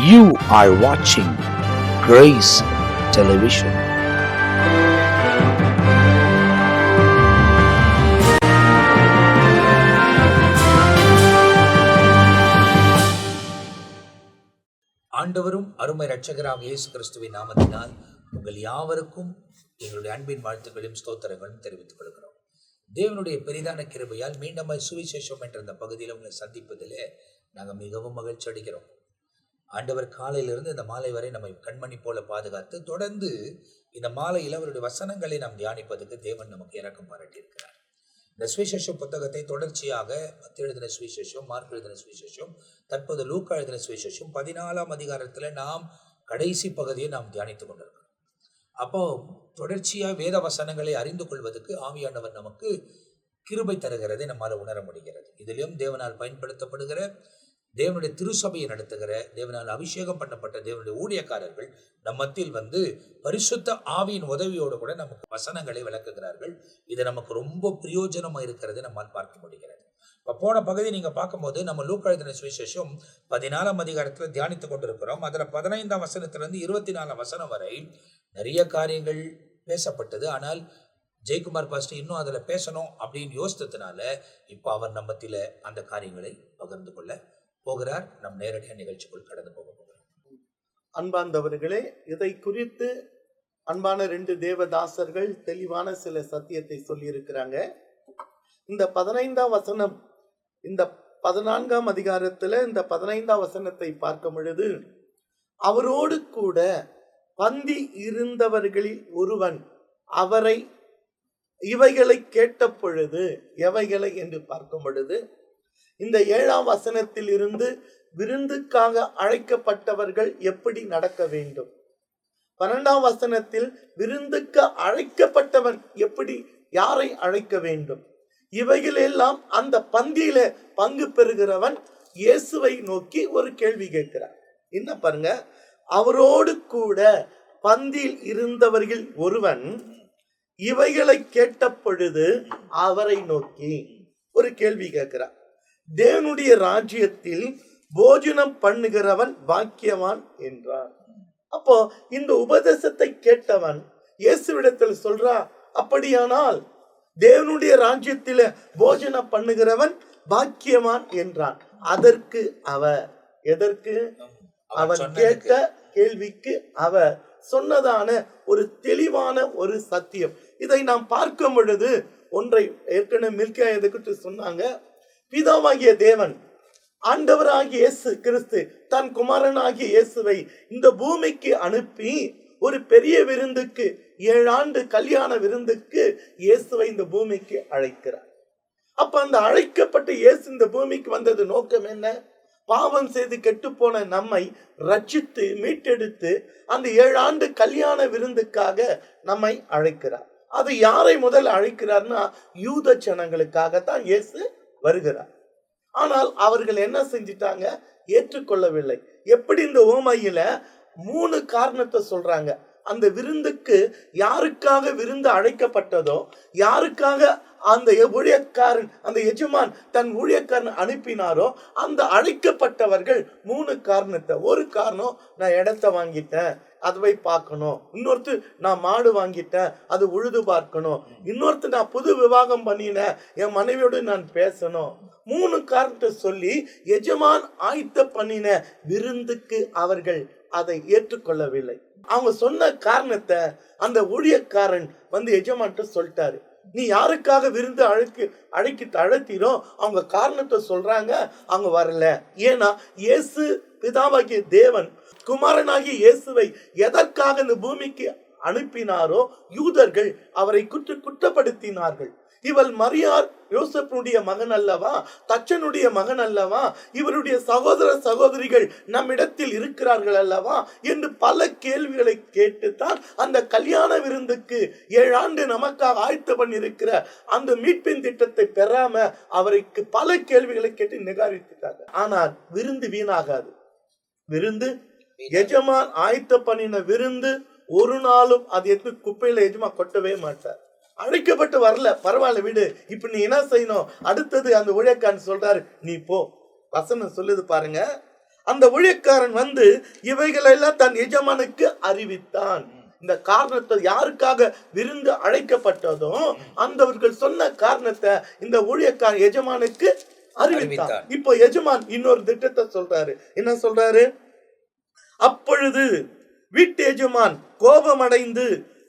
You are watching Grace Television. ஆண்டவரும் அருமை இரட்சகராம் இயேசு கிறிஸ்துவின் நாமத்தினால் உங்கள் யாவருக்கும் எங்களுடைய அன்பின் வாழ்த்துக்களையும் ஸ்தோத்திரங்களும் தெரிவித்துக் கொள்கிறோம். தேவனுடைய பெரிதான கிருபையால் மீண்டும் சுவிசேஷம் என்ற இந்த பகுதியில் உங்களை சந்திப்பதிலே நாங்கள் மிகவும் மகிழ்ச்சி அடைகிறோம். ஆண்டவர் காலையிலிருந்து இந்த மாலை வரை நம்மை கண்மணி போல பாதுகாத்து தொடர்ந்து இந்த மாலையில் அவருடைய வசனங்களை நாம் தியானிப்பதற்கு தேவன் நமக்கு இரக்கம் பாராட்டியிருக்கிறார். இந்த சுவிசேஷம் புத்தகத்தை தொடர்ச்சியாக மத்தேயு எழுதின சுவிசேஷம், மார்க் எழுதின சுவிசேஷம், தற்போது லூக்கா எழுதின சுவிசேஷம் 14ஆம் அதிகாரத்தில் நாம் கடைசி பகுதியை நாம் தியானித்துக் கொண்டிருக்கிறோம். அப்போ தொடர்ச்சியாக வேத வசனங்களை அறிந்து கொள்வதற்கு ஆவியானவர் நமக்கு கிருபை தருகிறதை நம்மால் உணர முடிகிறது. இதிலும் தேவனால் பயன்படுத்தப்படுகிற, தேவனுடைய திருசபையை நடத்துகிற, தேவனால் அபிஷேகம் பண்ணப்பட்ட தேவனுடைய ஊழியக்காரர்கள் நம் மத்தியில் பரிசுத்த ஆவியின் உதவியோடு கூட நமக்கு வசனங்களை விளக்குகிறார்கள். இது நமக்கு ரொம்ப பிரயோஜனமாக இருக்கிறது நம்மால் பார்க்க முடிகிறது. இப்போ போன பகுதி நீங்கள் பார்க்கும்போது நம்ம லூக்கா எழுதின சுவிசேஷம் 14ஆம் அதிகாரத்தில் தியானித்து கொண்டிருக்கிறோம். அதில் 15ஆம் வசனத்திலிருந்து 24ஆம் வசனம் வரை நிறைய காரியங்கள் பேசப்பட்டது. ஆனால் ஜெயக்குமார் பாஸ்டர் இன்னும் அதில் பேசணும் அப்படின்னு யோசித்ததுனால இப்போ அவர் நம்ம மத்தியில் அந்த காரியங்களை பகிர்ந்து கொள்ள போகிறார். நம் நேரடியாக நிகழ்ச்சிக்குள் கடந்து போக போகிறோம். அன்பார்ந்தவர்களே, இதை குறித்து அன்பான 2 தேவதாசர்கள் தெளிவான சில சத்தியத்தை சொல்லி இருக்கிறாங்க. இந்த 15ஆம் வசனம், இந்த 14ஆம் அதிகாரத்துல இந்த 15ஆம் வசனத்தை பார்க்கும் பொழுது, அவரோடு கூட பந்தி இருந்தவர்களில் ஒருவன் அவரை இவைகளை கேட்ட பொழுது, எவைகளை என்று பார்க்கும் பொழுது, இந்த 7ஆம் வசனத்தில் இருந்து விருந்துக்காக அழைக்கப்பட்டவர்கள் எப்படி நடக்க வேண்டும், 12ஆம் வசனத்தில் விருந்துக்கு அழைக்கப்பட்டவன் எப்படி, யாரை அழைக்க வேண்டும், இவைகளெல்லாம் அந்த பந்தியில பங்கு பெறுகிறவன் இயேசுவை நோக்கி ஒரு கேள்வி கேட்கிறார். என்ன பாருங்க, அவரோடு கூட பந்தியில் இருந்தவர்கள் ஒருவன் இவைகளை கேட்ட பொழுது அவரை நோக்கி ஒரு கேள்வி கேட்கிறார். தேவனுடைய ராஜ்யத்தில் போஜனம் பண்ணுகிறவன் பாக்கியவான் என்றார். அப்போ இந்த உபதேசத்தை கேட்டவன் இயேசுவிடத்தில் சொல்றா, அப்படியானால் தேவனுடைய ராஜ்யத்தில போஜனம் பண்ணுகிறவன் பாக்கியவான் என்றான். அதற்கு எதற்கு அவன் கேட்ட கேள்விக்கு அவர் சொன்னதான ஒரு தெளிவான ஒரு சத்தியம். இதை நாம் பார்க்கும் பொழுது ஒன்றை ஏற்கனவே மில்கியா எதுக்கு சொன்னாங்க, பிதாவாகிய தேவன் ஆண்டவராகிய இயேசு கிறிஸ்து தன் குமாரனாகிய இயேசுவை இந்த பூமிக்கு அனுப்பி ஒரு பெரிய விருந்துக்கு, 7 ஆண்டு கல்யாண விருந்துக்கு இயேசுவை இந்த பூமிக்கு அழைக்கிறார். அப்ப அந்த அழைக்கப்பட்ட இயேசு இந்த பூமிக்கு வந்தது நோக்கம் என்ன? பாவம் செய்து கெட்டு போன நம்மை ரட்சித்து மீட்டெடுத்து அந்த 7 ஆண்டு கல்யாண விருந்துக்காக நம்மை அழைக்கிறார். அது யாரை முதல் அழைக்கிறார்னா, யூத ஜனங்களுக்காகத்தான் இயேசு வருகிறார். ஆனால் அவர்கள் என்ன செஞ்சிட்டாங்க? ஏற்றுக்கொள்ளவில்லை. எப்படி இந்த உவமையில 3 காரணத்தை சொல்றாங்க. அந்த விருந்துக்கு யாருக்காக விருந்து அழைக்கப்பட்டதோ, யாருக்காக அந்த ஊழியக்காரன், அந்த எஜமான் தன் ஊழியக்காரன் அனுப்பினாரோ, அந்த அழைக்கப்பட்டவர்கள் 3 காரணத்தை. ஒரு காரணம், நான் இடத்தை வாங்கிட்டேன், அதுவை பார்க்கணும். இன்னொருத்தர், நான் மாடு வாங்கிட்டேன், அது உழுது பார்க்கணும். இன்னொருத்தர், நான் புது விவாகம் பண்ணினேன், என் மனைவியோடு நான் பேசணும். 3 காரணத்தை சொல்லி எஜமான் ஆயத்த பண்ணின விருந்துக்கு அவர்கள் அதை ஏற்றுக்கொள்ளவில்லை. அவங்க சொன்ன காரணத்தை அந்த ஊழியக்காரன் எஜமான்ட்ட சொல்லிட்டாரு. நீ யாருக்காக விருந்து அழைத்தீரோ அவங்க காரணத்தை சொல்றாங்க, அவங்க வரல. ஏன்னா இயேசு பிதாவாகிய தேவன் குமாரனாகிய இயேசுவை எதற்காக இந்த பூமிக்கு அனுப்பினாரோ யூதர்கள் அவரை குற்றப்படுத்தினார்கள். இவள் மரியாள் யோசேப்புடைய மகன் அல்லவா, தச்சனுடைய மகன் அல்லவா, இவருடைய சகோதர சகோதரிகள் நம்மிடத்தில் இருக்கிறார்கள் அல்லவா என்று பல கேள்விகளை கேட்டுத்தான் அந்த கல்யாண விருந்துக்கு 7 ஆண்டு நமக்காக ஆயத்த பண்ணியிருக்கிற அந்த மீட்பின் திட்டத்தை பெறாம அவருக்கு பல கேள்விகளை கேட்டு நிகாரித்தாங்க. ஆனால் விருந்து வீணாகாது. விருந்து எஜமான் ஆயத்த பண்ணின விருந்து ஒரு நாளும் அது எடுத்து குப்பையில எஜமான் கொட்டவே மாட்டார். அழைக்கப்பட்டு வரல, பரவாயில்ல விடு, இப்ப நீ என்ன செய்யணும், அடுத்தது அந்த ஊழியக்காரன் சொல்றாரு, நீ போ. வசனம் சொல்லுது பாருங்க, அந்த ஊழியக்காரன் வந்து இவைகளெல்லாம் தன் எஜமானுக்கு அறிவித்தான். இந்த காரணத்தை யாருக்காக விருந்து அழைக்கப்பட்டதோ அந்தவர்கள் சொன்ன காரணத்தை இந்த ஊழியக்காரன் எஜமானுக்கு அறிவித்தான். இப்போ எஜமான் இன்னொரு திட்டத்தை சொல்றாரு. என்ன சொல்றாரு? அப்பொழுது வீட்டு எஜமான் கோபமடைந்து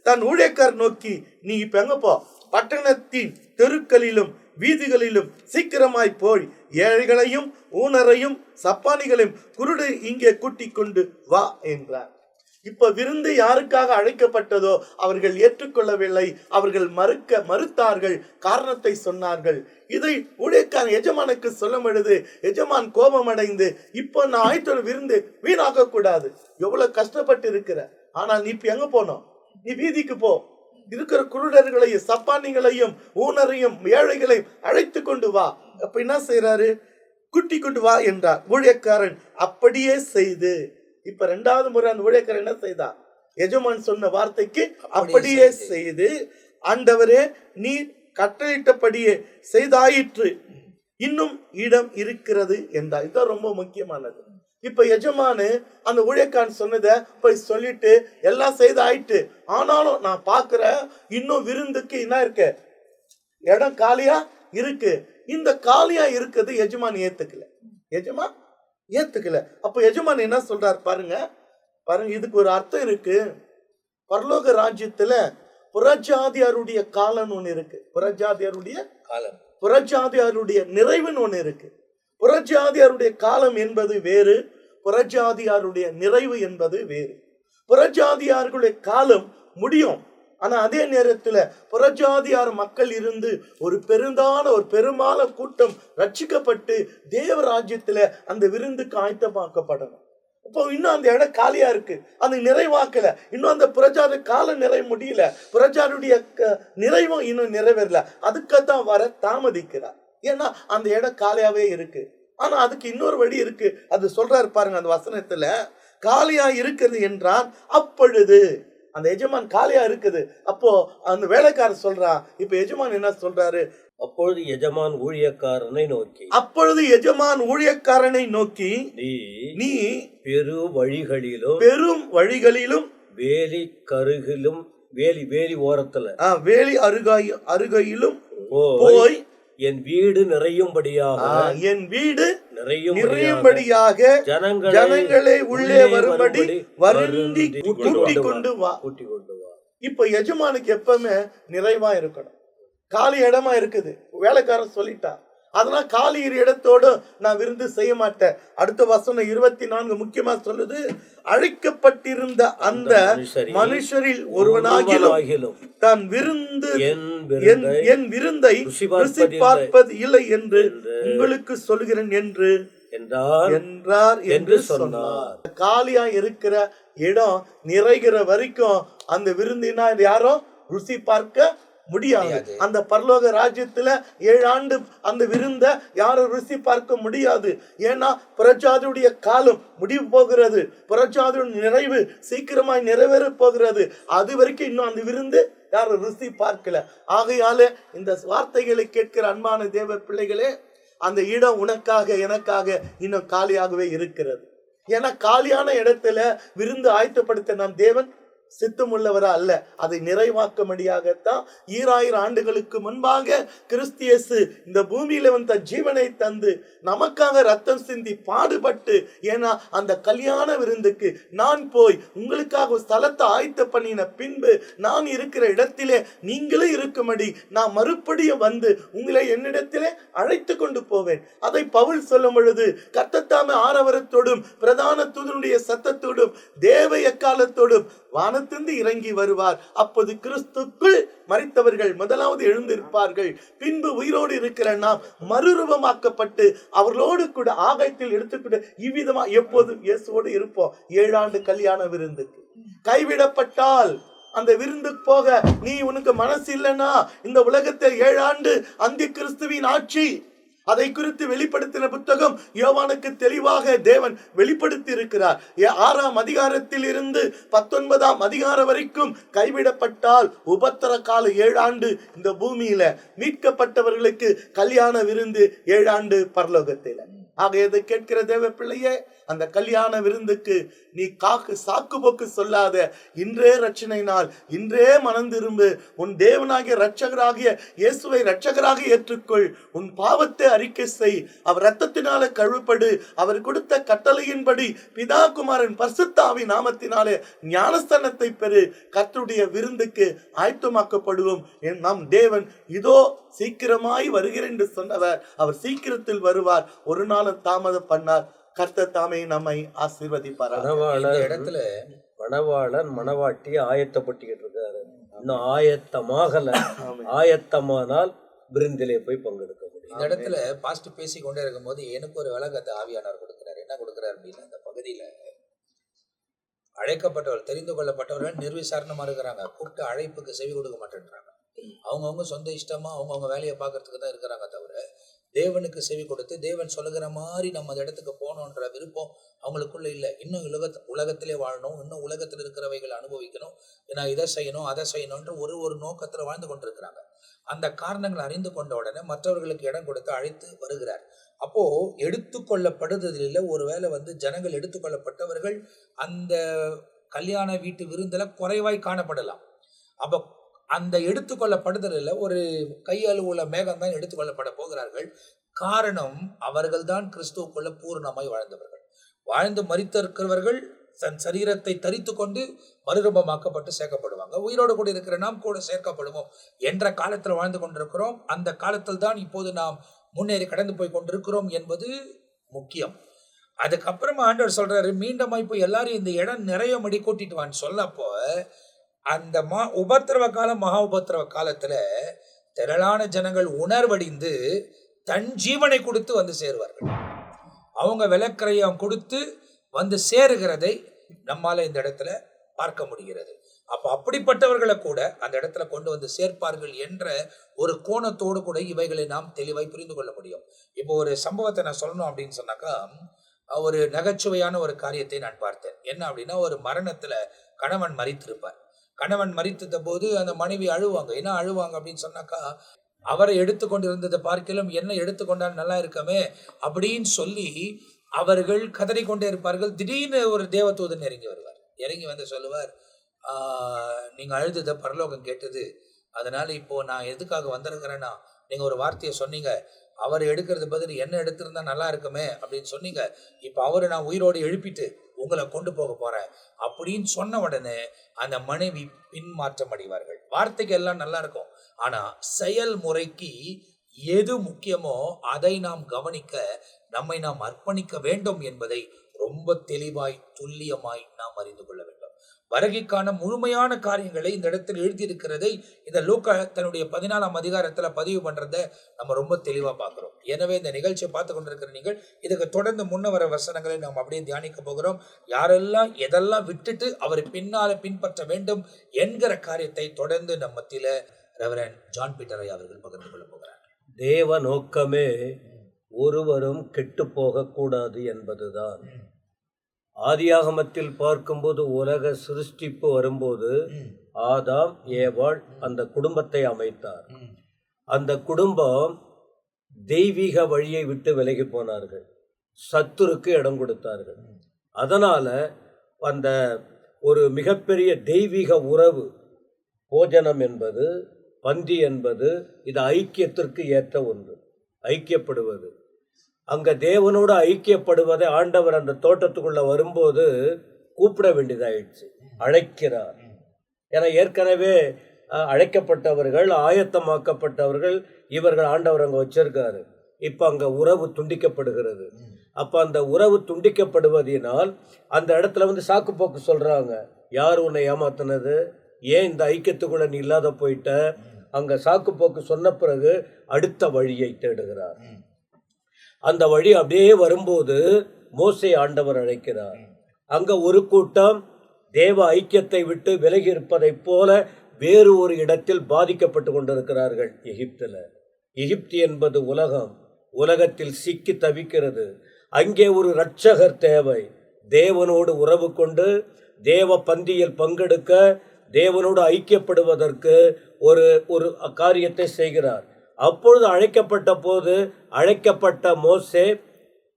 தன் ஊழியக்காரர் நோக்கி, நீ இப்ப எங்க போ, பட்டணத்தின் தெருக்களிலும் வீதிகளிலும் சீக்கிரமாய் போய் ஏழைகளையும் ஊனரையும் சப்பானிகளையும் குருடு இங்கே கூட்டிக் கொண்டு வா என்றார். இப்ப விருந்து யாருக்காக அழைக்கப்பட்டதோ அவர்கள் ஏற்றுக்கொள்ளவில்லை. அவர்கள் மறுத்தார்கள், காரணத்தை சொன்னார்கள். இதை ஊழியக்காரன் எஜமானுக்கு சொல்லும் பொழுது எஜமான் கோபம் அடைந்து, இப்போ நான் ஆயிட்டு விருந்து வீணாக்க கூடாது, எவ்வளவு கஷ்டப்பட்டு இருக்கிற, ஆனா நீ இப்ப எங்க போனோம், நீ வீதிக்கு போ, இருக்கிற குருடர்களையும் சப்பானிகளையும் ஊனரையும் ஏழைகளையும் அழைத்து கொண்டு வா. அப்ப என்ன செய்யறாரு? குட்டி கொண்டு வா என்றார். ஊழியக்காரன் அப்படியே செய்து, இப்ப 2வது முறை அந்த ஊழியக்காரன் என்ன செய்தார்? எஜமான் சொன்ன வார்த்தைக்கு அப்படியே செய்து, ஆண்டவரே நீ கட்டளையிட்டபடியே செய்தாயிற்று, இன்னும் இடம் இருக்கிறது என்றார். இதுதான் ரொம்ப முக்கியமானது. இப்ப எஜமானு அந்த ஊழியக்காரன் சொன்னதை போய் சொல்லிட்டு எல்லாம் செய்தாயிட்டு, ஆனாலும் நான் பாக்குறேன் இன்னும் விருந்துக்கு என்ன இருக்கு, இடம் காலியா இருக்கு. இந்த காலியா இருக்குது எஜமான் ஏத்துக்கல. எஜமான் ஏத்துக்கல. அப்ப எஜமான் என்ன சொல்றாரு பாருங்க, இதுக்கு ஒரு அர்த்தம் இருக்கு. பரலோக ராஜ்யத்துல புறஜாதியாருடைய காலம் ஒண்ணு இருக்கு, புறஜாதியாருடைய நிறைவுன்னு ஒண்ணு இருக்கு. புறஜாதியாருடைய காலம் என்பது வேறு, புறஜாதியாருடைய நிறைவு என்பது வேறு. புறஜாதியார்களுடைய காலம் முடியும், ஆனா அதே நேரத்துல புறஜாதியார் மக்கள் இருந்து ஒரு பெரும்பால கூட்டம் ரட்சிக்கப்பட்டு தேவ ராஜ்யத்துல அந்த விருந்துக்கு ஆயத்தமாக்கப்படணும். இப்போ இன்னும் அந்த இடம் காலியா இருக்கு, அது நிறைவாக்கல. இன்னும் அந்த புறஜாதி காலம் நிறைய முடியல, புறஜாதியுடைய நிறைவும் இன்னும் நிறைவேறல. அதுக்குத்தான் வர தாமதிக்கிறார். ஏன்னா அந்த இடம் காலியாவே இருக்கு. ஆனா அதுக்கு இன்னொரு வழி இருக்கு. அது சொல்றாரு பாருங்க அந்த வசனத்துல, காலியா இருக்குது என்றான். அப்பொழுது அந்த எஜமான் காலியா இருக்குது. அப்போ அந்த வேலைக்காரர் சொல்றான். இப்ப எஜமான் என்ன சொல்றாரு? அப்பொழுது எஜமான் ஊழியக்காரனை நோக்கி நீ பெரும் வழிகளிலும் வேலி கருகிலும் வேலி ஓரத்துல வேலி அருகையிலும் போய் என் வீடு நிறையும்படியாக ஜனங்களை உள்ளே வரும்படி வருந்தி கூட்டிக் கொண்டு வா. இப்ப எஜமானுக்கு எப்பவுமே நிறைவா இருக்கணும். காலி இடமா இருக்குது, வேலைக்காரன் சொல்லிட்டான், அதனால காலி இடத்தோடு நான் விருந்து செய்ய மாட்டேன். அடுத்த வசனம் 24 முக்கியமா சொல்லுது, அழைக்கப்பட்டிருந்த அந்த மனுஷரில் ஒருவனாகிலும் தன் என் விருந்தை ருசி பார்ப்பது இல்லை என்று உங்களுக்கு சொல்கிறேன் என்றார் என்று சொன்னார். காலியா இருக்கிற இடம் நிறைகிற வரைக்கும் அந்த விருந்தினா யாரும் ருசி பார்க்க முடியாது. அந்த பரலோக ராஜ்யத்துல 7 ஆண்டு அந்த விருந்த யாரும் ருசி பார்க்க முடியாது. ஏன்னா புறஜாதியுடைய காலம் முடிவு போகிறது, புறஜாதியுடைய நிறைவு சீக்கிரமாய் நிறைவேற போகிறது. அது வரைக்கும் இன்னும் அந்த விருந்து யாரும் ருசி பார்க்கல. ஆகையால இந்த வார்த்தைகளை கேட்கிற அன்பான தேவ பிள்ளைகளே, அந்த இடம் உனக்காக எனக்காக இன்னும் காலியாகவே இருக்கிறது. ஏன்னா காலியான இடத்துல விருந்து ஆயத்தப்படுத்த நம் தேவன் சித்தமுள்ளவரா அல்ல, அதை நிறைவாக்கும்படியாகத்தான் 2000 ஆண்டுகளுக்கு முன்பாக கிறிஸ்து இயேசு இந்த பூமியில வந்த ஜீவனை தந்து நமக்காக ரத்தம் சிந்தி பாடுபட்டு, ஏன்னா அந்த கல்யாண விருந்துக்கு நான் போய் உங்களுக்காக ஒரு ஸ்தலத்தை ஆயத்த பண்ணின பின்பு நான் இருக்கிற இடத்திலே நீங்களே இருக்கும்படி நான் மறுபடியும் வந்து உங்களை என்னிடத்திலே அழைத்து கொண்டு போவேன். அதை பவுல் சொல்லும் பொழுது கர்த்தத்தாமே ஆரவரத்தோடும் பிரதான தூதனுடைய சத்தத்தோடும் தேவ எக்காலத்தோடும் வானத்திலிருந்து இறங்கி வருவார். அப்போது கிறிஸ்துக்குள் மரித்தவர்கள் முதலாவது எழுந்திருப்பார்கள். பின்பு உயிரோடு இருக்கிற நாம் மறுரூபமாக்கப்பட்டு அவர்களோடு கூட ஆகாயத்தில் எடுத்துக்கிட்டு இவ்விதமா எப்போதும் இயேசுவோடு இருப்போம். 7 ஆண்டு கல்யாண விருந்துக்கு கைவிடப்பட்டால் அந்த விருந்துக்கு போக நீ உனக்கு மனசு இல்லைன்னா இந்த உலகத்தில் 7 ஆண்டு அந்தி கிறிஸ்துவின் ஆட்சி, அதை குறித்து வெளிப்படுத்தின புத்தகம் யோவானுக்கு தெளிவாக தேவன் வெளிப்படுத்தி இருக்கிறார். 6ஆம் அதிகாரத்தில் இருந்து 19ஆம் அதிகாரம் வரைக்கும் கைவிடப்பட்டால் உபத்திர கால 7 ஆண்டு இந்த பூமியில, மீட்கப்பட்டவர்களுக்கு கல்யாண விருந்து 7 ஆண்டு பரலோகத்தில். ஆக இதை கேட்கிற தேவ பிள்ளையே, அந்த கல்யாண விருந்துக்கு நீ சாக்கு போக்கு சொல்லாத. இன்றே ரட்சணை நாள், இன்றே மனம் திரும்பு. உன் தேவனாகிய இரட்சகராகிய இயேசுவை இரட்சகராக ஏற்றுக்கொள். உன் பாவத்தை அறிக்கை செய். அவர் இரத்தத்தினாலே கழுவப்படு. அவர் கொடுத்த கட்டளையின்படி பிதா குமாரன் பரிசுத்த ஆவி நாமத்தினாலே ஞானஸ்தானத்தை பெறு. கர்த்தருடைய விருந்துக்கு ஆயத்தமாக்கப்படுவோம். நம் தேவன் இதோ சீக்கிரமாய் வருகிறேன் என்று சொன்னவர். அவர் சீக்கிரத்தில் வருவார். ஒரு நாளும் தாமதம் பண்ணார். கர்த்தர் தாமே நம்மை ஆசீர்வதிப்பார். இடத்துல மணவாளன் மணவாட்டி ஆயத்தப்பட்டுக்கிட்டு இருக்காரு. இன்னும் ஆயத்தமாகல. ஆயத்தமானால் விருந்திலே போய் பங்கெடுக்க முடியும். இந்த இடத்துல பாஸ்ட் பேசி கொண்டே இருக்கும் போது எனக்கு ஒரு விளக்கத்தை ஆவியானவர் கொடுக்கிறார். என்ன கொடுக்கிறார் அப்படின்னா, இந்த பகுதியில அழைக்கப்பட்டவர்கள், தெரிந்து கொள்ளப்பட்டவர்கள் நிர்விசாரணமா இருக்கிறாங்க. கூப்பிட்டு அழைப்புக்கு செவி கொடுக்க மாட்டேன்றாங்க. அவங்கவுங்க சொந்த இஷ்டமா அவங்கவுங்க வேலையை பார்க்கறதுக்கு தான் இருக்கிறாங்க தவிர தேவனுக்கு செவி கொடுத்து தேவன் சொல்லுகிற மாதிரி நம்ம அந்த இடத்துக்கு போகணுன்ற விருப்பம் அவங்களுக்குள்ள இல்லை. இன்னும் உலகத்திலே வாழணும், இன்னும் உலகத்தில் இருக்கிறவைகளை அனுபவிக்கணும், நான் இதை செய்யணும் அதை செய்யணும்ன்ற ஒரு நோக்கத்தில் வாழ்ந்து கொண்டிருக்கிறாங்க. அந்த காரணங்களை அறிந்து கொண்ட உடனே மற்றவர்களுக்கு இடம் கொடுத்து அழைத்து வருகிறார். அப்போ எடுத்துக்கொள்ளப்படுதலில் ஒருவேளை ஜனங்கள் எடுத்துக்கொள்ளப்பட்டவர்கள் அந்த கல்யாண வீட்டு விருந்தில குறைவாய் காணப்படலாம். அப்போ அந்த எடுத்துக்கொள்ளப்படுதலில் ஒரு கையளவுள்ள மேகம் தான் எடுத்துக்கொள்ளப்பட போகிறார்கள். காரணம், அவர்கள் தான் கிறிஸ்துவுக்குள்ள பூர்ணமாய் வாழ்ந்தவர்கள். வாழ்ந்து மரித்திருக்கிறவர்கள் தன் சரீரத்தை தரித்து கொண்டு மறுரூபமாக்கப்பட்டு சேர்க்கப்படுவாங்க. உயிரோடு கூட இருக்கிற நாம் கூட சேர்க்கப்படுவோம் என்ற காலத்தில் வாழ்ந்து கொண்டிருக்கிறோம். அந்த காலத்தில் தான் இப்போது நாம் முன்னேறி கடந்து போய் கொண்டிருக்கிறோம் என்பது முக்கியம். அதுக்கப்புறமா ஆண்டவர் சொல்றாரு, மீண்டும் இப்போ எல்லாரும் இந்த இடம் நிறைய மடி கூட்டிட்டு வான்னு சொல்லப்போ அந்த உபத்திரவ காலம், மகா உபத்திரவ காலத்துல திரளான ஜனங்கள் உணர்வடைந்து தன் ஜீவனை கொடுத்து சேருவார்கள். அவங்க விலைக்கிரயம் கொடுத்து சேருகிறதை நம்மால இந்த இடத்துல பார்க்க முடிகிறது. அப்ப அப்படிப்பட்டவர்களை கூட அந்த இடத்துல கொண்டு சேர்ப்பார்கள் என்ற ஒரு கோணத்தோடு கூட இவைகளை நாம் தெளிவாய் புரிந்து கொள்ள முடியும். இப்போ ஒரு சம்பவத்தை நான் சொல்லணும் அப்படின்னு சொன்னாக்கா, ஒரு நகைச்சுவையான ஒரு காரியத்தை நான் பார்த்தேன். என்ன அப்படின்னா, ஒரு மரணத்துல கணவன் மரித்திருப்பார். கணவன் மரித்த போது அந்த மனைவி அழுவாங்க. என்ன அழுவாங்க அப்படின்னு சொன்னாக்கா, அவரை எடுத்துக்கொண்டிருந்ததை பார்க்கலாம் என்ன எடுத்துக்கொண்டால் நல்லா இருக்கமே அப்படின்னு சொல்லி அவர்கள் கதறிக்கொண்டே இருப்பார்கள். திடீர்னு ஒரு தேவதூதன் இறங்கி வருவார். இறங்கி சொல்லுவார், நீங்க அழுதத பரலோகம் கேட்டது, அதனால இப்போ நான் எதுக்காக வந்திருக்கிறேன்னா, நீங்க ஒரு வார்த்தையை சொன்னீங்க, அவர் எடுக்கிறது பதில் என்ன எடுத்திருந்தா நல்லா இருக்குமே அப்படின்னு சொன்னீங்க. இப்போ அவரை நான் உயிரோடு எழுப்பிட்டு உங்களை கொண்டு போக போறேன் அப்படின்னு சொன்ன உடனே அந்த மனைவி பின்மாற்றம் அடைவார்கள். வார்த்தைக்கு எல்லாம் நல்லா இருக்கும், ஆனா செயல்முறைக்கு எது முக்கியமோ அதை நாம் கவனிக்க, நம்மை நாம் அர்ப்பணிக்க வேண்டும் என்பதை ரொம்ப தெளிவாய் துல்லியமாய் நாம் அறிந்து கொள்ள வேண்டும். வருகைக்கான முழுமையான காரியங்களை இந்த இடத்தில் எழுதியிருக்கிறதை இந்த லூக்கா தன்னுடைய 14ஆம் அதிகாரத்துல பதிவு பண்றதை நம்ம ரொம்ப தெளிவா பார்க்கிறோம். எனவே இந்த நிகழ்ச்சியை பார்த்து கொண்டிருக்கிற நீங்கள் இதுக்கு தொடர்ந்து முன்ன வர வசனங்களை நாம் அப்படியே தியானிக்க போகிறோம். யாரெல்லாம் எதெல்லாம் விட்டுட்டு அவரை பின்பற்ற வேண்டும் என்கிற காரியத்தை தொடர்ந்து நம்ம மத்தியில ரெவரண்ட் ஜான் பீட்டர் ஐயா அவர்கள் பகிர்ந்து கொள்ள போகிறார். தேவ நோக்கமே ஒருவரும் கெட்டு போக கூடாது என்பதுதான். ஆதியாகமத்தில் பார்க்கும்போது உலக சிருஷ்டிப்பு வரும்போது ஆதாம் ஏவாள் அந்த குடும்பத்தை அமைத்தார். அந்த குடும்பம் தெய்வீக வழியை விட்டு விலகி போனார்கள், சத்துருக்கு இடம் கொடுத்தார்கள். அதனால அந்த ஒரு மிகப்பெரிய தெய்வீக உறவு, போஜனம் என்பது, பந்தி என்பது, இது ஐக்கியத்திற்கு ஏற்ற ஒன்று. ஐக்கியப்படுவது, அங்க தேவனோடு ஐக்கியப்படுவதை ஆண்டவர் அந்த தோட்டத்துக்குள்ள வரும்போது கூப்பிட வேண்டியதாயிடுச்சு, அழைக்கிறார். ஏன்னா ஏற்கனவே அழைக்கப்பட்டவர்கள், ஆயத்தமாக்கப்பட்டவர்கள், இவர்கள் ஆண்டவர் அங்க வச்சிருக்காரு. இப்ப அங்க உறவு துண்டிக்கப்படுகிறது. அப்ப அந்த உறவு துண்டிக்கப்படுவதனால் அந்த இடத்துல சாக்கு போக்கு சொல்றாங்க. யார் உன்னை ஏமாத்தினது, ஏன் இந்த ஐக்கியத்துக்குள்ள நீ இல்லாத போயிட்ட, அங்க சாக்கு போக்கு சொன்ன பிறகு அடுத்த வழியை தேடுகிறார். அந்த வழி அப்படியே வரும்போது மோசே ஆண்டவர் அழைக்கிறார். அங்க ஒரு கூட்டம் தேவ ஐக்கியத்தை விட்டு விலகி இருப்பதை போல வேறு ஒரு இடத்தில் பாதிக்கப்பட்டு கொண்டிருக்கிறார்கள். எகிப்து என்பது உலகம், உலகத்தில் சிக்கி தவிக்கிறது. அங்கே ஒரு இரட்சகர் தேவை. தேவனோடு உறவு கொண்டு தேவ பந்தியில் பங்கெடுக்க, தேவனோடு ஐக்கியப்படுவதற்கு ஒரு காரியத்தை செய்கிறார். அப்பொழுது அழைக்கப்பட்ட போது அழைக்கப்பட்ட மோசே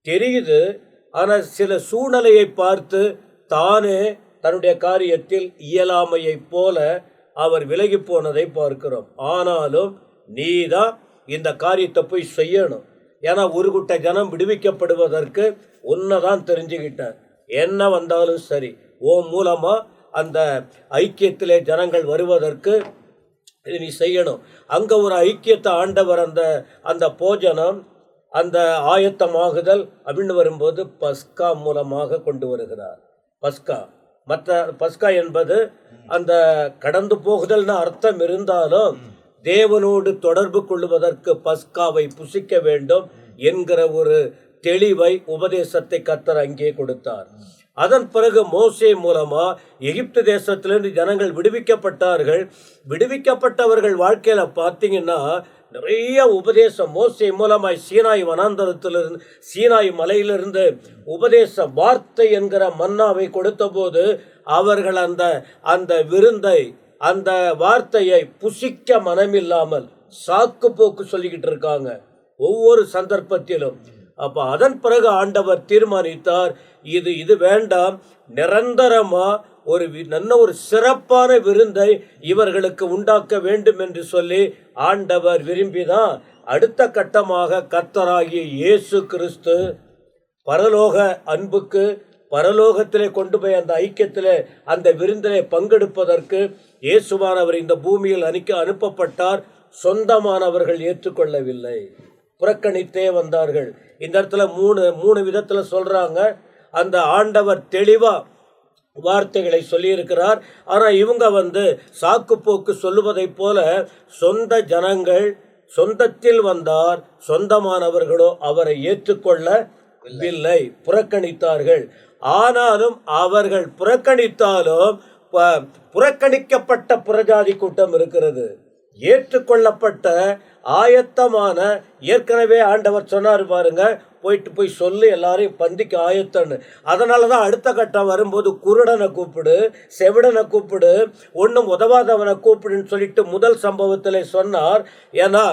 தெரியுது, ஆனால் சில சூழ்நிலையை பார்த்து தானே தன்னுடைய காரியத்தில் இயலாமையைப் போல அவர் விலகி போனதை பார்க்கிறோம். ஆனாலும் நீதான் இந்த காரியத்தை போய் செய்யணும். ஏன்னா ஒரு கூட்ட ஜனம் விடுவிக்கப்படுவதற்கு உன்னைதான் தெரிஞ்சுக்கிட்டேன். என்ன வந்தாலும் சரி, ஓ மூலமா அந்த ஐக்கியத்திலே ஜனங்கள் வருவதற்கு நீ செய்யணும். அங்கே ஒரு ஐக்கியத்தை ஆண்டவர் அந்த போஜனம், அந்த ஆயத்தமாகுதல் அப்படின்னு வரும்போது பஸ்கா மூலமாக கொண்டு வருகிறார். பஸ்கா என்பது அந்த கடந்து போகுதல்னு அர்த்தம் இருந்தாலும் தேவனோடு தொடர்பு கொள்வதற்கு பஸ்காவை புசிக்க வேண்டும் என்கிற ஒரு தெளிவை, உபதேசத்தை கர்த்தர் அங்கே கொடுத்தார். அதன் பிறகு மோசே மூலமா எகிப்து தேசத்திலிருந்து ஜனங்கள் விடுவிக்கப்பட்டார்கள். விடுவிக்கப்பட்டவர்கள் வாழ்க்கையில பார்த்தீங்கன்னா நிறைய உபதேசம் மோசே மூலமாய் சீனாய் வனாந்தரத்திலிருந்து, சீனாய் மலையிலிருந்து உபதேச வார்த்தை என்கிற மன்னாவை கொடுத்த போது அவர்கள் அந்த விருந்தை, அந்த வார்த்தையை புசிக்க மனமில்லாமல் சாக்கு போக்கு சொல்லிக்கிட்டு இருக்காங்க ஒவ்வொரு சந்தர்ப்பத்திலும். அப்ப அதன் பிறகு ஆண்டவர் தீர்மானித்தார், இது வேண்டாம், நிரந்தரமா ஒரு சிறப்பான விருந்தை இவர்களுக்கு உண்டாக்க வேண்டும் என்று சொல்லி ஆண்டவர் விரும்பிதான் அடுத்த கட்டமாக கர்த்தராகிய இயேசு கிறிஸ்து பரலோக அன்புக்கு, பரலோகத்திலே கொண்டு போய் அந்த ஐக்கியத்திலே அந்த விருந்திலே பங்கெடுப்பதற்கு இயேசுவானவர் இந்த பூமியில் அனுப்பப்பட்டார். சொந்தமானவர்கள் ஏற்றுக்கொள்ளவில்லை, புறக்கணித்தே வந்தார்கள். இந்த இடத்துல மூணு விதத்துல சொல்றாங்க. அந்த ஆண்டவர் தெளிவா வார்த்தைகளை சொல்லியிருக்கிறார். ஆனால் இவங்க சாக்கு போக்கு சொல்லுவதை போல சொந்த ஜனங்கள் சொந்தத்தில் வந்தார், சொந்தமானவர்களோ அவரை ஏற்றுக்கொள்ளவில்லை, புறக்கணித்தார்கள். ஆனாலும் அவர்கள் புறக்கணித்தாலும் புறக்கணிக்கப்பட்ட புறஜாதி கூட்டம் இருக்கிறது. ஏற்றுக்கொள்ளப்பட்ட ஆயத்தமான, ஏற்கனவே ஆண்டவர் சொன்னார் பாருங்க, போய் சொல்லு எல்லாரையும் பந்திக்கு ஆயத்தன்னு. அதனால தான் அடுத்த கட்டம் வரும்போது குருடனை கூப்பிடு, செவிடனை கூப்பிடு, ஒன்றும் உதவாதவனை கூப்பிடுன்னு சொல்லிட்டு முதல் சம்பவத்தில் சொன்னார். ஏன்னா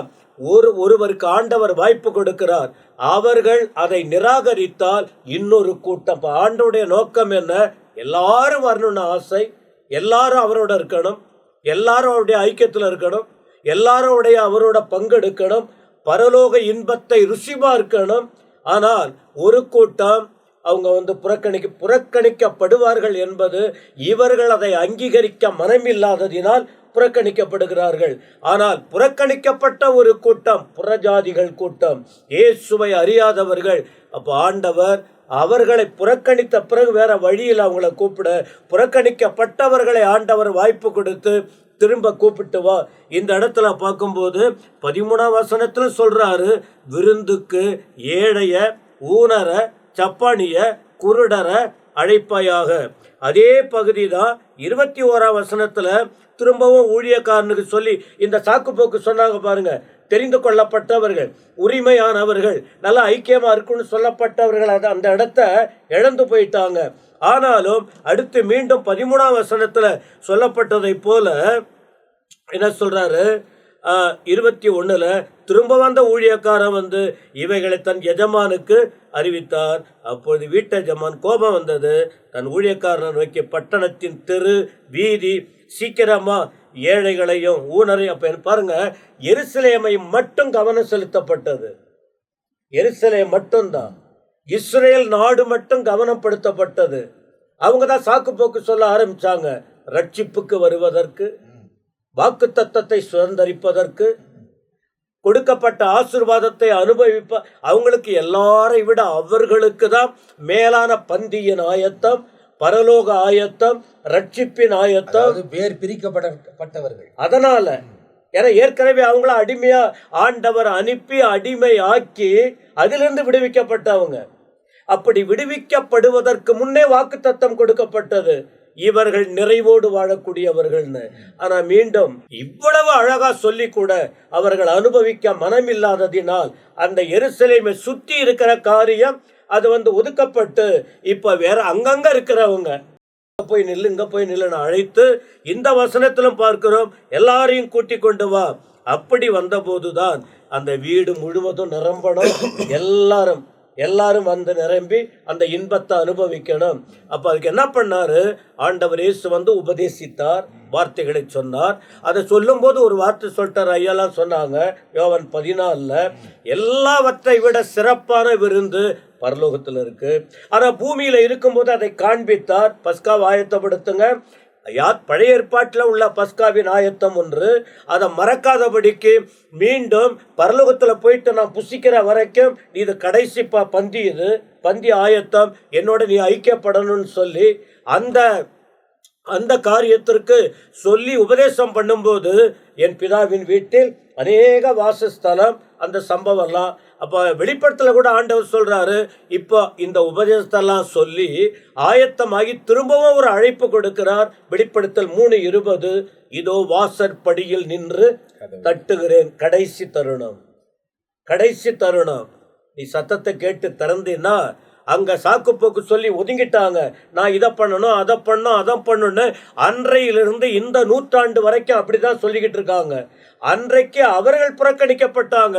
ஒருவருக்கு ஆண்டவர் வாய்ப்பு கொடுக்கிறார், அவர்கள் அதை நிராகரித்தால் இன்னொரு கூட்டம். ஆண்டவருடைய நோக்கம் என்ன? எல்லாரும் வரணும்னு ஆசை, எல்லாரும் அவரோட இருக்கணும், எல்லாரும் அவருடைய ஐக்கியத்தில் இருக்கணும், எல்லாரோடைய அவரோட பங்கெடுக்கணும், பரலோக இன்பத்தை ருசி பார்க்கணும். ஆனால் ஒரு கூட்டம் அவங்க புறக்கணிக்கப்படுவார்கள் என்பது இவர்கள் அதை அங்கீகரிக்க மனமில்லாததினால் புறக்கணிக்கப்படுகிறார்கள். ஆனால் புறக்கணிக்கப்பட்ட ஒரு கூட்டம் புறஜாதிகள் கூட்டம், இயேசுவை அறியாதவர்கள். அப்போ ஆண்டவர் அவர்களை புறக்கணித்த பிறகு வேற வழியில் அவங்களை கூப்பிட, புறக்கணிக்கப்பட்டவர்களை ஆண்டவர் வாய்ப்பு கொடுத்து திரும்ப கூப்பிட்டு வா. இந்த இடத்துல பார்க்கும்போது 13ஆம் வசனத்துல சொல்றாரு, விருந்துக்கு ஏழைய, ஊனர, சப்பானிய, குருடர அழைப்பாயாக. அதே பகுதி தான் 21ஆம் வசனத்துல திரும்பவும் ஊழியக்காரனுக்கு சொல்லி இந்த சாக்கு போக்கு சொன்னாங்க பாருங்க. தெரிந்து கொள்ளப்பட்டவர்கள், உரிமையானவர்கள், நல்லா ஐக்கியமா இருக்குன்னு சொல்லப்பட்டவர்கள் அந்த இடத்த இழந்து போயிட்டாங்க. ஆனாலும் அடுத்து மீண்டும் 13ஆம் வசனத்துல சொல்லப்பட்டதை போல என்ன சொல்றாரு, 21ல திரும்ப வந்த ஊழியக்காரன் இவைகளை தன் எஜமானுக்கு அறிவித்தார். அப்பொழுது வீட்டெஜமான் கோபம் வந்தது, தன் ஊழியக்காரனை நோக்கி பட்டணத்தின் தெரு வீதி சீக்கிரமா ஏழைகளையும் ஊனரையும். அப்ப பாருங்க, எருசலேமை மட்டும் கவனம் செலுத்தப்பட்டது. எருசலேம் மட்டும்தான், இஸ்ரேல் நாடு மட்டும் கவனப்படுத்தப்பட்டது. அவங்க தான் சாக்கு போக்கு சொல்ல ஆரம்பிச்சாங்க. ரட்சிப்புக்கு வருவதற்கு, வாக்கு தத்தத்தை சுதந்திரிப்பதற்கு, கொடுக்கப்பட்ட ஆசீர்வாதத்தை அனுபவிப்ப அவங்களுக்கு எல்லாரை விட அவர்களுக்கு தான் மேலான பந்தியின் ஆயத்தம், பரலோக ஆயத்தம், ரட்சிப்பின் ஆயத்தம், வேறு பிரிக்கப்பட்டவர்கள். அதனால ஏன்னா ஏற்கனவே அவங்கள அடிமையா ஆண்டவர் அனுப்பி அடிமை ஆக்கி அதிலிருந்து விடுவிக்கப்பட்டவங்க. அப்படி விடுவிக்கப்படுவதற்கு முன்னே வாக்குத்தத்தம் கொடுக்கப்பட்டது, இவர்கள் நிறைவோடு வாழக்கூடியவர்கள்னு. ஆனா மீண்டும் இவ்வளவு அழகா சொல்லி கூட அவர்கள் அனுபவிக்க மனமில்லாததினால் அந்த எருசலேமை சுற்றி இருக்கிற காரியம் அது ஒதுக்கப்பட்டு இப்ப வேற அங்கங்க இருக்கிறவங்க போய் நில்லு, இங்க போய் நில்லுன்னு அழைத்து இந்த வசனத்திலும் பார்க்கிறோம், எல்லாரையும் கூட்டி கொண்டு வா. அப்படி வந்த போதுதான் அந்த வீடு முழுவதும் நிரம்பணும். எல்லாரும் வந்து நிரம்பி அந்த இன்பத்தை அனுபவிக்கணும். அப்போ அதுக்கு என்ன பண்ணாரு? ஆண்டவர் இயேசு வந்து உபதேசித்தார், வார்த்தைகளை சொன்னார். அதை சொல்லும்போது ஒரு வார்த்தை சொல்லிட்டார். ஐயாலாம் சொன்னாங்க யோவான் 14, எல்லாவற்றை விட சிறப்பான விருந்து பரலோகத்தில் இருக்கு. ஆனால் பூமியில் இருக்கும்போது அதை காண்பித்தார். பஸ்காவை ஆயத்தப்படுத்துங்க. பழைய ஏற்பாட்டில் உள்ள பஸ்காவின் ஆயத்தம் ஒன்று, அதை மறக்காதபடிக்கு மீண்டும் பரலோகத்தில் போயிட்டு நான் புசிக்கிற வரைக்கும் இது கடைசி பந்தி, இது பந்தி ஆயத்தம், என்னோட நீ ஐக்கியப்படணும்னு சொல்லி அந்த காரியத்திற்கு சொல்லி உபதேசம் பண்ணும்போது என் பிதாவின் வீட்டில் அநேக வாசஸ்தலம், அந்த சம்பவம்லாம். அப்போ வெளிப்படுத்தல கூட ஆண்டவர் சொல்றாரு, இப்போ இந்த உபதேசத்தெல்லாம் சொல்லி ஆயத்தமாகி திரும்பவும் ஒரு அழைப்பு கொடுக்கிறார். வெளிப்படுத்தல் 3:20, இதோ வாசற்படியில் நின்று தட்டுகிறேன். கடைசி தருணம், கடைசி தருணம். நீ சத்தத்தை கேட்டு திறந்தீன்னா, அங்கே சாக்குப்போக்கு சொல்லி ஒதுங்கிட்டாங்க. நான் இதை பண்ணணும், அதை பண்ணணும்னு அன்றையிலிருந்து இந்த நூற்றாண்டு வரைக்கும் அப்படிதான் சொல்லிக்கிட்டு இருக்காங்க. அன்றைக்கு அவர்கள் புறக்கணிக்கப்பட்டாங்க.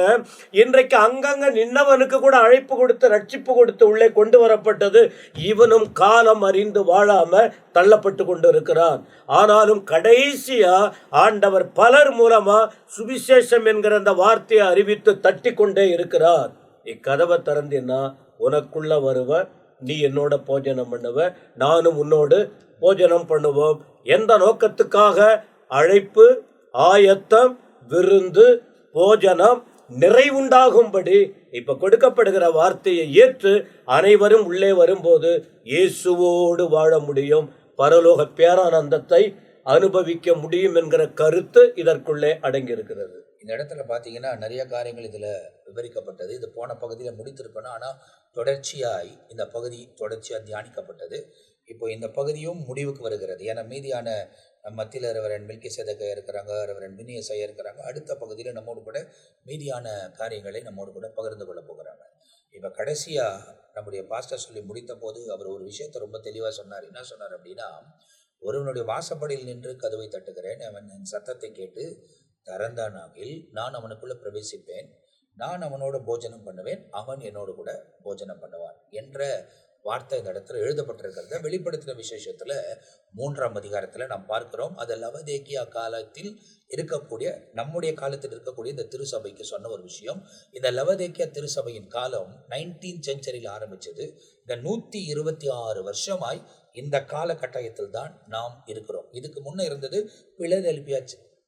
இன்றைக்கு அங்கங்க நின்னவனுக்கு கூட அழைப்பு கொடுத்து ரட்சிப்பு கொடுத்து உள்ளே கொண்டு வரப்பட்டது. இவனும் காலம் அறிந்து வாழாம தள்ளப்பட்டு கொண்டு இருக்கிறான். ஆனாலும் கடைசியா ஆண்டவர் பலர் மூலமா சுவிசேஷம் என்கிற அந்த வார்த்தையை அறிவித்து தட்டி கொண்டே இருக்கிறார். இக்கதவை திறந்தினா உனக்குள்ள வருவ, நீ என்னோட போஜனம் பண்ணுவ, நானும் உன்னோடு போஜனம் பண்ணுவோம். எந்த நோக்கத்துக்காக? அழைப்பு, ஆயத்தம், விருந்து, போஜனம் நிறைவுண்டாகும்படி. இப்ப கொடுக்கப்படுகிற வார்த்தையை ஏற்று அனைவரும் உள்ளே வரும்போது இயேசுவோடு வாழ முடியும், பரலோக பேரானந்தத்தை அனுபவிக்க முடியும் என்கிற கருத்து இதற்குள்ளே அடங்கி இருக்கிறது. இந்த இடத்துல பார்த்தீங்கன்னா நிறைய காரியங்கள் இதில் விவரிக்கப்பட்டது. இது போன பகுதியில் முடித்திருக்கணும், ஆனால் தொடர்ச்சியாய் இந்த பகுதி தொடர்ச்சியாக தியானிக்கப்பட்டது. இப்போ இந்த பகுதியும் முடிவுக்கு வருகிறது. ஏன்னா மீதியான மத்தியில் ரெவரண்ட் மெல்கிசேதேக் இருக்கிறாங்க, ரெவரண்ட் பினியஸ் ஐயா இருக்கிறாங்க. அடுத்த பகுதியில் நம்மோடு கூட மீதியான காரியங்களை நம்மோடு கூட பகிர்ந்து கொள்ள போகிறாங்க. இப்போ கடைசியாக நம்முடைய பாஸ்டர் சொல்லி முடித்த போது அவர் ஒரு விஷயத்தை ரொம்ப தெளிவாக சொன்னார். என்ன சொன்னார் அப்படின்னா, ஒருவனுடைய வாசப்படியில் நின்று கதவை தட்டுகிறேன், அவன் என் சத்தத்தை கேட்டு திறந்தானாகில் நான் அவனுக்குள்ள பிரவேசிப்பேன், நான் அவனோட போஜனம் பண்ணுவேன், அவன் என்னோடு கூட போஜனம் பண்ணுவான் என்ற வார்த்தை இந்த இடத்துல எழுதப்பட்டிருக்கிறத வெளிப்படுத்தின விசேஷத்துல 3ஆம் அதிகாரத்தில் நாம் பார்க்கிறோம். அது லவதேக்கியா காலத்தில் இருக்கக்கூடிய, நம்முடைய காலத்தில் இருக்கக்கூடிய இந்த திருசபைக்கு சொன்ன ஒரு விஷயம். இந்த லவதேக்கியா திருசபையின் காலம் 19th செஞ்சுரியில் ஆரம்பிச்சது. இந்த 126 வருஷமாய் இந்த காலகட்டத்தில் தான் நாம் இருக்கிறோம். இதுக்கு முன்னே இருந்தது பிலதெல்பியா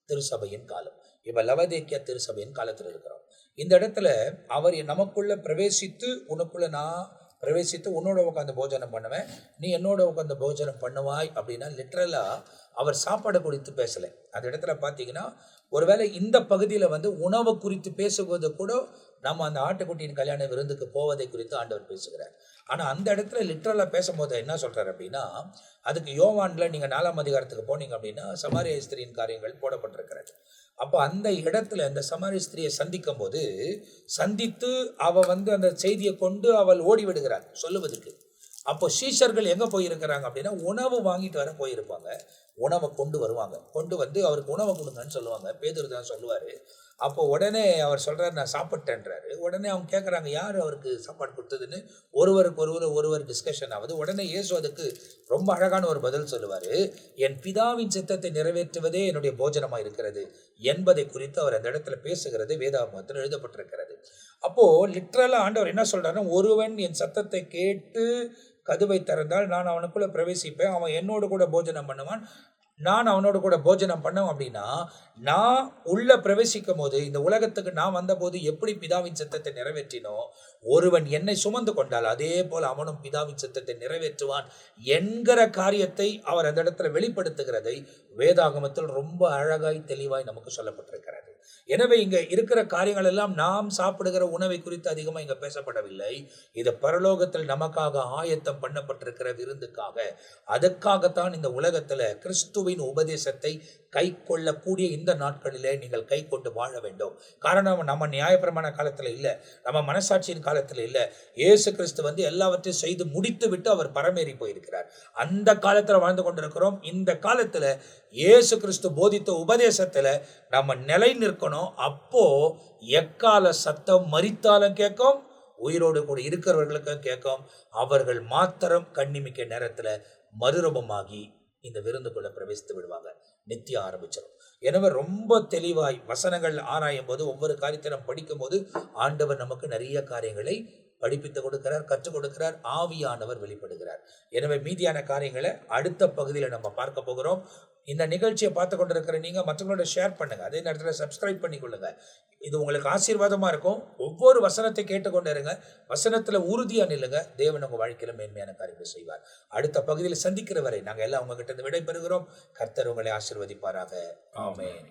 திருசபையின் காலம். இப்ப லவதேக்கியா திருசபையின் காலத்தில் இருக்கிறோம். இந்த இடத்துல அவர் நமக்குள்ள பிரவேசித்து, உனக்குள்ள நான் பிரவேசித்து உன்னோட உட்காந்து போஜனம் பண்ணுவேன், நீ என்னோட உட்காந்து போஜனம் பண்ணுவாய் அப்படின்னா லிட்ரலா அவர் சாப்பாடு குறித்து பேசலை. அந்த இடத்துல பார்த்தீங்கன்னா ஒருவேளை இந்த பகுதியில் உணவு குறித்து பேசுவது கூட நம்ம அந்த ஆட்டுக்குட்டியின் கல்யாண விருந்துக்கு போவதை குறித்து ஆண்டவர் பேசுகிறார். ஆனால் அந்த இடத்துல லிட்ரலாக பேசும்போது என்ன சொல்கிறார் அப்படின்னா, அதுக்கு யோவானில் நீங்கள் 4ஆம் அதிகாரத்துக்கு போனீங்க அப்படின்னா சமாரிய ஸ்திரியின் காரியங்கள் போடப்பட்டிருக்கிறது. அப்போ அந்த இடத்துல அந்த சமாரிய ஸ்திரியை சந்திக்கும் போது சந்தித்து அவள் அந்த செய்தியை கொண்டு அவள் ஓடி விடுகிறாள் சொல்லுவதற்கு. அப்போ சீஷர்கள் எங்கே போயிருக்கிறாங்க அப்படின்னா உணவு வாங்கிட்டு வர போயிருப்பாங்க. உணவை கொண்டு வருவாங்க, கொண்டு அவருக்கு உணவை கொடுங்கன்னு சொல்லுவாங்க. பேதுரு தான் சொல்லுவார். அப்போ உடனே அவர் சொல்கிறார், நான் சாப்பிட்டேன்றாரு. உடனே அவங்க கேட்குறாங்க யார் அவருக்கு சாப்பாடு கொடுத்ததுன்னு. ஒருவர் டிஸ்கஷன் ஆகுது. உடனே இயேசு அதுக்கு ரொம்ப அழகான ஒரு பதில் சொல்லுவார். என் பிதாவின் சித்தத்தை நிறைவேற்றுவதே என்னுடைய போஜனமாக இருக்கிறது என்பதை குறித்து அவர் அந்த இடத்துல பேசுகிறது வேதாகமத்தில் எழுதப்பட்டிருக்கிறது. அப்போது லிட்ரலாக ஆண்டவர் என்ன சொல்கிறாருன்னா, ஒருவன் என் சத்தத்தை கேட்டு கதவை திறந்தால் நான் அவனுக்குள்ளே பிரவேசிப்பேன், அவன் என்னோடு கூட போஜனம் பண்ணுவான், நான் அவனோடு கூட போஜனம் பண்ணோம். அப்படின்னா நான் உள்ள பிரவேசிக்கும் போது இந்த உலகத்துக்கு நான் வந்தபோது எப்படி பிதாவின் சித்தத்தை நிறைவேற்றினோ, ஒருவன் என்னை சுமந்து கொண்டால் அதே போல் அவனும் பிதாவின் சித்தத்தை நிறைவேற்றுவான் என்கிற காரியத்தை அவர் அந்த இடத்துல வெளிப்படுத்துகிறதை வேதாகமத்தில் ரொம்ப அழகாய் தெளிவாய் நமக்கு சொல்லப்பட்டிருக்கிறது. எனவே இங்க இருக்கிற காரியங்கள் எல்லாம் நாம் சாப்பிடுகிற உணவை குறித்து அதிகமாக இங்க பேசப்படவில்லை. இது பரலோகத்தில் நமக்காக ஆயத்தம் பண்ணப்பட்டிருக்கிற விருந்துக்காக. அதுக்காகத்தான் இந்த உலகத்துல கிறிஸ்துவின் உபதேசத்தை கை கொள்ளக்கூடிய இந்த நாட்களிலே நீங்கள் கை கொண்டு வாழ வேண்டும். காரணம், நம்ம நியாயப்பிரமாண காலத்தில் இல்லை, நம்ம மனசாட்சியின் காலத்தில் இல்லை. இயேசு கிறிஸ்து எல்லாவற்றையும் செய்து முடித்து விட்டு அவர் பரமேறி போயிருக்கிறார். அந்த காலத்தில் வாழ்ந்து கொண்டிருக்கிறோம். இந்த காலத்தில் இயேசு கிறிஸ்து போதித்த உபதேசத்தில் நம்ம நிலை நிற்கணும். அப்போ எக்கால சத்தம் மரித்தாலும் கேட்கும், உயிரோடு கூட இருக்கிறவர்களுக்கும் கேட்கும். அவர்கள் மாத்திரம் கண்ணிமிக்க நேரத்துல மறுரூபமாகி இந்த விருந்துக்குள்ள பிரவேசித்து விடுவாங்க. நித்தியம் ஆரம்பிச்சிடும். எனவே ரொம்ப தெளிவாய் வசனங்கள் ஆராயும் போது, ஒவ்வொரு காரியத்தை நம்ம படிக்கும் போது ஆண்டவர் நமக்கு நிறைய காரியங்களை படிப்பித்து கொடுக்கிறார், கற்றுக் கொடுக்கிறார், ஆவியானவர் வெளிப்படுகிறார். எனவே மீதியான காரியங்களை அடுத்த பகுதியில் நம்ம பார்க்க போகிறோம். இந்த நிகழ்ச்சியை பார்த்து கொண்டிருக்கிற நீங்க மற்றவங்களோட ஷேர் பண்ணுங்க. அதே நேரத்தில் சப்ஸ்கிரைப் பண்ணி கொள்ளுங்க. இது உங்களுக்கு ஆசீர்வாதமா இருக்கும். ஒவ்வொரு வசனத்தை கேட்டுக்கொண்டு இருங்க. வசனத்துல உறுதியா நில்லுங்க. தேவன் உங்க வாழ்க்கையில மேன்மையான காரியங்களை செய்வார். அடுத்த பகுதியில் சந்திக்கிற வரை நாங்கள் எல்லாம் உங்ககிட்ட விடை பெறுகிறோம். கர்த்தர் உங்களை ஆசீர்வதிப்பாராக. ஆமென்.